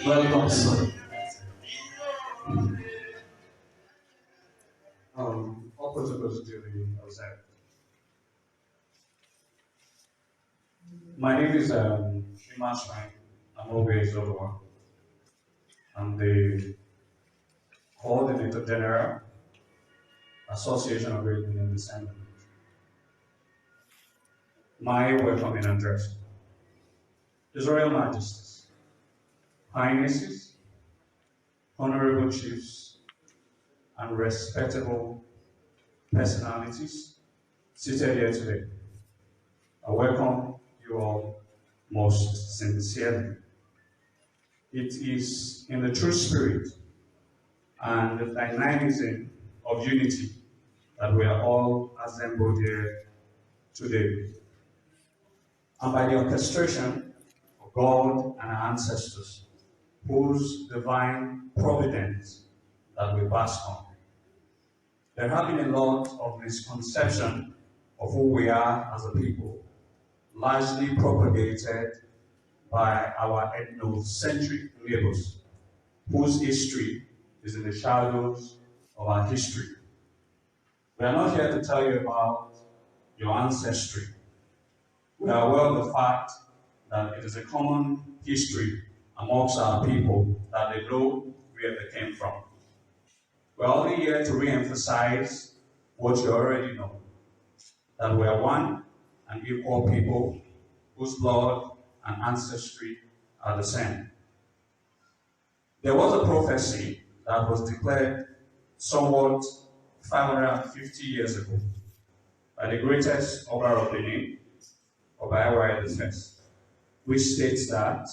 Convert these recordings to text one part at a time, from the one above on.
Welcome, sir. All protocols duly observed. My name is Imasuen Izoduwa. I'm the Coordinator General, Association of Benin Descendants. My welcoming address. His Royal Majesties, Highnesses, Honorable Chiefs, and respectable personalities seated here today. I welcome you all most sincerely. It is in the true spirit and the dynamism of unity that we are all assembled here today. And by the orchestration of God and our ancestors, whose divine providence that we bask on. There have been a lot of misconception of who we are as a people, largely propagated by our ethnocentric neighbors, whose history is in the shadows of our history. We are not here to tell you about your ancestry. We are aware of the fact that it is a common history amongst our people that they know where they came from. We're only here to re-emphasize what you already know, that we are one and equal people whose blood and ancestry are the same. There was a prophecy that was declared somewhat 550 years ago by the greatest Oba of Benin, Oba Izoduwa I, which states that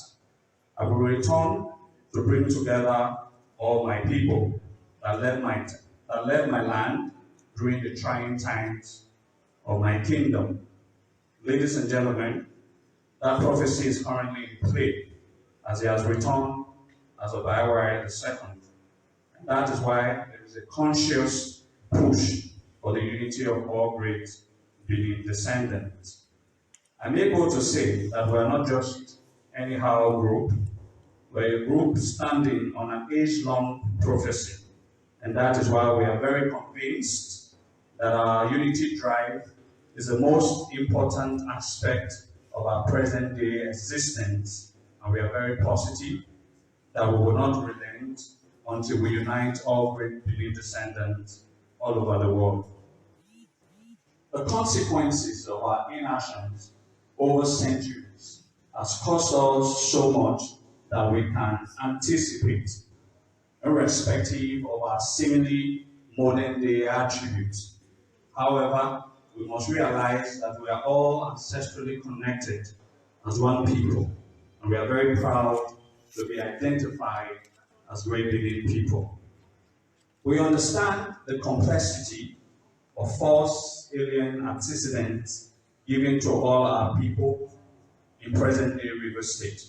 I will return to bring together all my people that left my land during the trying times of my kingdom. Ladies and gentlemen, that prophecy is currently in play as he has returned as Oba Izoduwa II. And that is why there is a conscious push for the unity of all great Benin descendants. I'm able to say that we are not just anyhow group, we're a group standing on an age-long prophecy. And that is why we are very convinced that our unity drive is the most important aspect of our present-day existence. And we are very positive that we will not relent until we unite all great Benin descendants all over the world. The consequences of our inactions over centuries has cost us so much that we can anticipate, irrespective of our seemingly modern-day attributes. However, we must realize that we are all ancestrally connected as one people, and we are very proud to be identified as great Benin people. We understand the complexity of false alien antecedents given to all our people in present-day River State.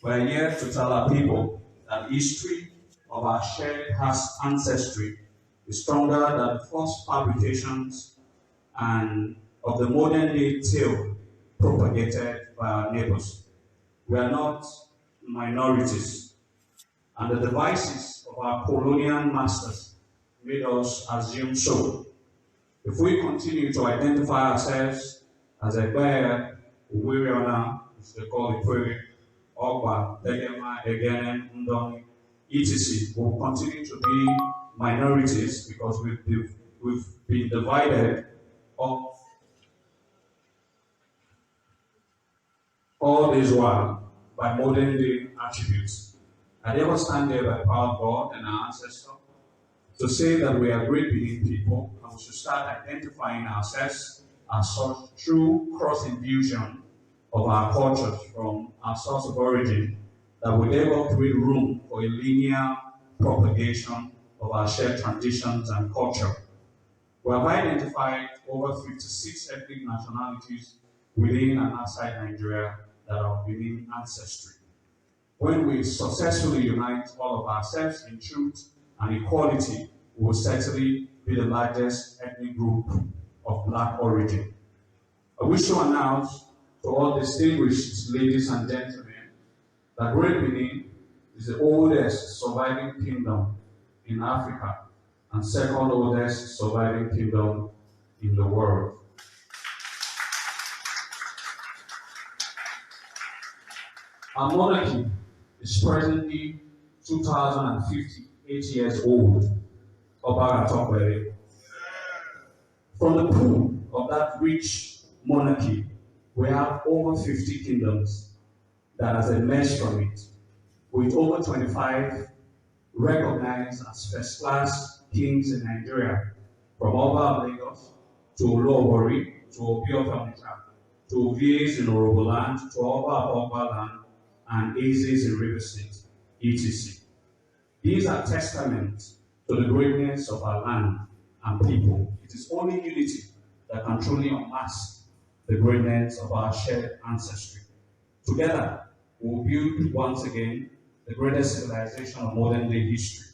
We are here to tell our people that history of our shared ancestry is stronger than false fabrications and of the modern-day tale propagated by our neighbors. We are not minorities, and the devices of our colonial masters made us assume so. If we continue to identify ourselves as a bear, Wiriona, which they call it Puri, Ogba, Degema, Egenen, Ndoni, etc., will continue to be minorities because we've been divided up all this while by modern day attributes. I never stand there by power of God and our ancestors to say that we are great Benin people and we should start identifying ourselves as such through cross-infusion of our cultures from our source of origin that will therefore create room for a linear propagation of our shared traditions and culture. We have identified over 56 ethnic nationalities within and outside Nigeria that are of Benin ancestry. When we successfully unite all of ourselves in truth and equality, we will certainly be the largest ethnic group of Black origin. I wish to announce to all distinguished ladies and gentlemen that Great Benin is the oldest surviving kingdom in Africa and second oldest surviving kingdom in the world. Our monarchy is presently 2,058 years old. From the pool of that rich monarchy, we have over 50 kingdoms that has emerged from it, with over 25 recognized as first-class kings in Nigeria, from Oba of Lagos to Olobori to Obi of Onitsha to Ovies in Oroboland to Oba of Ogbaland and Ezes in River State, etc. These are testaments to the greatness of our land and people. It is only unity that can truly unmask the greatness of our shared ancestry. Together, we will build once again the greatest civilization of modern day history.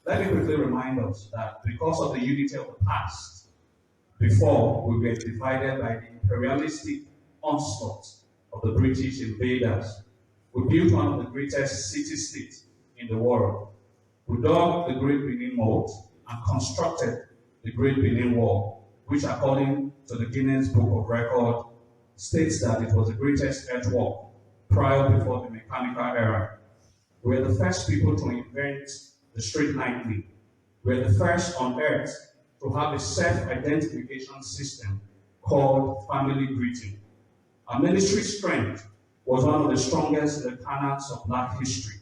Let me quickly remind us that because of the unity of the past, before we were divided by the imperialistic onslaught of the British invaders, we built one of the greatest city-states in the world. We dug the Great Benin Moat and constructed the Great Benin Wall, which according to the Guinness Book of Record states that it was the greatest earthwork prior before the mechanical era. We were the first people to invent the street lightning. We were the first on earth to have a self-identification system called family greeting. Our military strength was one of the strongest in the canons of Black history.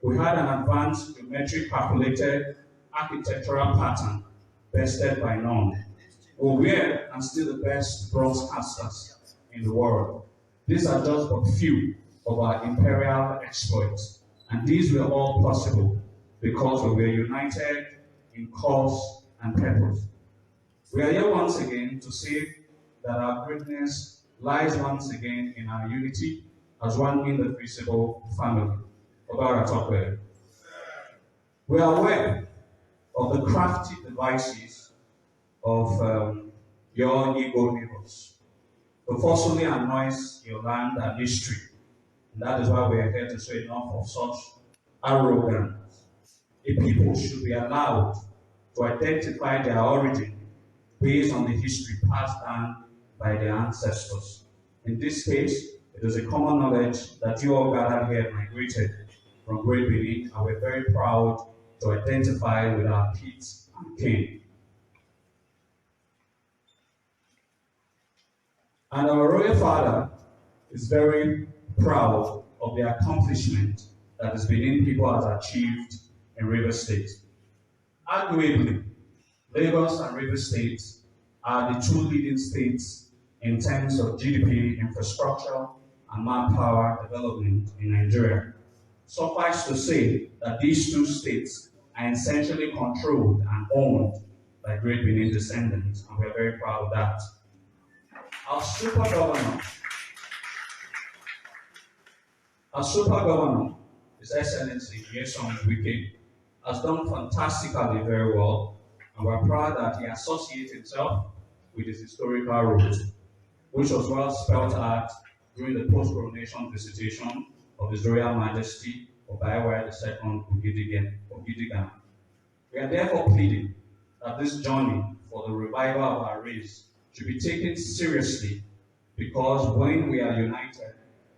We had an advanced geometric calculated architectural pattern bested by none. We were and still the best bronze casters in the world. These are just but few of our imperial exploits, and these were all possible because we were united in cause and purpose. We are here once again to say that our greatness lies once again in our unity as one indivisible family. We are aware of the crafty devices of your Igbo neighbors to forcefully annoy your land and history. And that is why we are here to say enough of such arrogance. A people should be allowed to identify their origin based on the history passed down by their ancestors. In this case, it is a common knowledge that you all gathered here migrated from Great Benin, and we're very proud to identify with our kids and kin. And our royal father is very proud of the accomplishment that the Benin people has achieved in River State. Arguably, Lagos and River State are the two leading states in terms of GDP, infrastructure, and manpower development in Nigeria. Suffice to say that these two states are essentially controlled and owned by Great Benin Descendants, and we are very proud of that. Our super governor, His Excellency Imasuen Izoduwa, has done fantastically very well, and we're proud that he associates himself with his historical roots, which was well spelled out during the post-coronation visitation of His Royal Majesty Oba II Ogidigan. We are therefore pleading that this journey for the revival of our race should be taken seriously, because when we are united,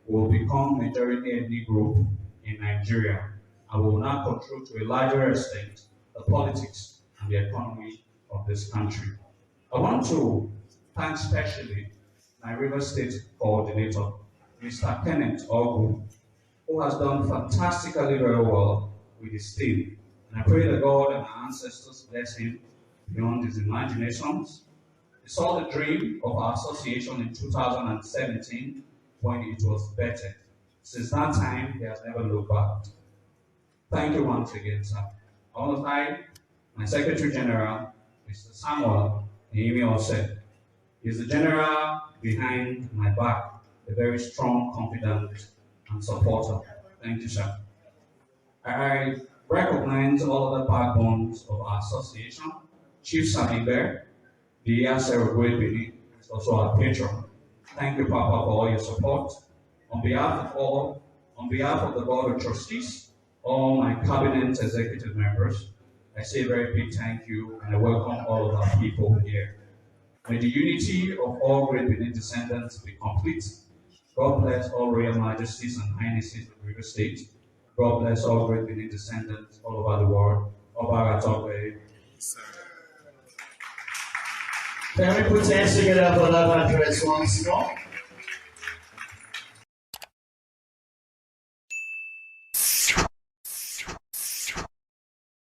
we will become majority ethnic group in Nigeria, and we will now control to a larger extent the politics and the economy of this country. I want to thank specially my River State coordinator, Mr. Kenneth Ogu, who has done fantastically very well with his team. And I pray that God and our ancestors bless him beyond his imaginations. He saw the dream of our association in 2017 when it was vetted. Since that time, he has never looked back. Thank you once again, sir. I want to thank my Secretary General, Mr. Samuel Ose. He's the general behind my back, a very strong, confident, and supporter. Thank you, sir. I recognize all other backbones of our association. Chief Samibe, the Yasser of Great Benin, is also our patron. Thank you, Papa, for all your support. On behalf of all On behalf of the Board of Trustees, all my cabinet executive members, I say a very big thank you and I welcome all of our people here. May the unity of all great Benin descendants be complete. God bless all royal majesties and highnesses of River State. God bless all great Benin descendants all over the world. Can we put hands together for that address once more?